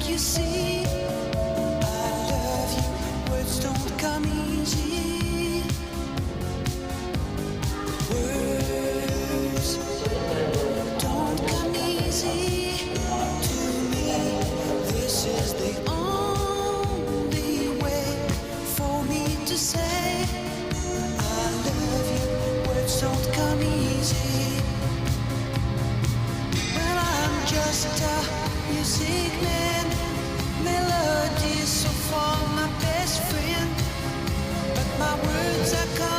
you see I love you. Words don't come easy. Words don't come easy to me. This is the only way for me to say I love you. Words don't come easy. Well, I'm just a music man. Melodies so far my best friend, but my words are coming.